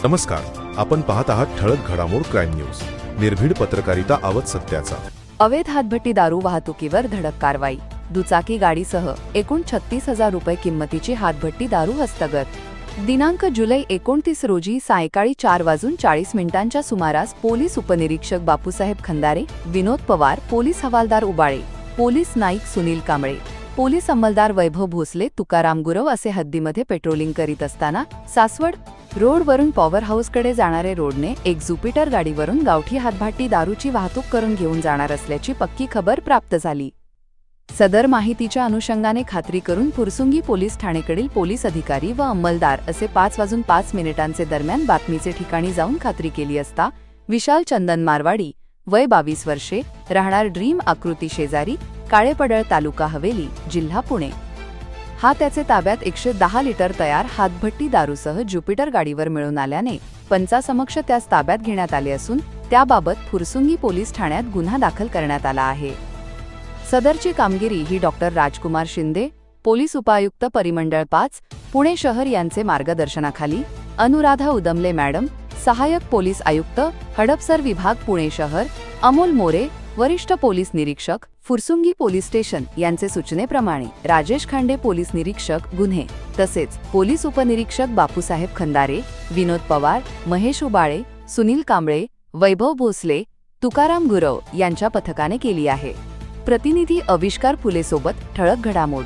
नमस्कार, आपण पाहत आहात ठळक घडामोड क्राईम न्यूज. निर्भीड पत्रकारिता, आवाज सत्याचा. अवैध हातभट्टी दारू वाहतुकीवर धडक कारवाई. दुचाकी गाडीसह एकूण 36,000 रुपये किंमतीची हातभट्टी दारू हस्तगत. दिनांक जुलै 29 रोजी सायंकाळी 4:40 सुमारास पोलीस उपनिरीक्षक बापूसाहेब खंदारे, विनोद पवार, पोलीस हवालदार उबाळे, पोलीस नाईक सुनील कांबळे, पोलीस अंमलदार वैभव भोसले, तुकाराम गुरव असे हद्दीमध्ये पेट्रोलिंग करीत असताना सासवड रोडवरून पॉवर हाऊसकडे जाणारे रोडने एक ज्युपिटर गाडीवरून गावठी हातभट्टी दारूची वाहतूक करून घेऊन जाणार असल्याची पक्की खबर प्राप्त झाली. सदर माहितीच्या अनुषंगाने खात्री करून फुरसुंगी पोलीस ठाणेकडील पोलीस अधिकारी व अंमलदार असे 5:05 दरम्यान बातमीचे ठिकाणी जाऊन खात्री केली असता विशाल चंदन मारवाडी, वय 22 वर्षे, राहणार ड्रीम आकृती शेजारी, काळेपडळ, तालुका हवेली, जिल्हा पुणे, हा त्याचे ताब्यात 110 लिटर तयार हातभट्टी दारूसह ज्युपिटर गाडीवर मिळून आल्याने पंचासमक्ष त्यास ताब्यात घेण्यात आले असून त्याबाबत फुरसुंगी पोलीस ठाण्यात गुन्हा दाखल करण्यात आला आहे. सदरची कामगिरी ही डॉक्टर राजकुमार शिंदे, पोलीस उपायुक्त परिमंडळ 5, पुणे शहर यांचे मार्गदर्शनाखाली अनुराधा उदमले मॅडम, सहाय्यक पोलीस आयुक्त, हडपसर विभाग, पुणे शहर, अमोल मोरे, वरिष्ठ पोलीस निरीक्षक, फुरसुंगी पोलीस स्टेशन यांचे सूचनेप्रमाणे राजेश खांडे पोलीस निरीक्षक गुन्हे तसेच पोलीस उपनिरीक्षक बापूसाहेब खंदारे, विनोद पवार, महेश उबाळे, सुनील कांबळे, वैभव भोसले, तुकाराम गुरव यांच्या पथकाने केली आहे. प्रतिनिधी अविष्कार फुले सोबत ठळक घडामोड.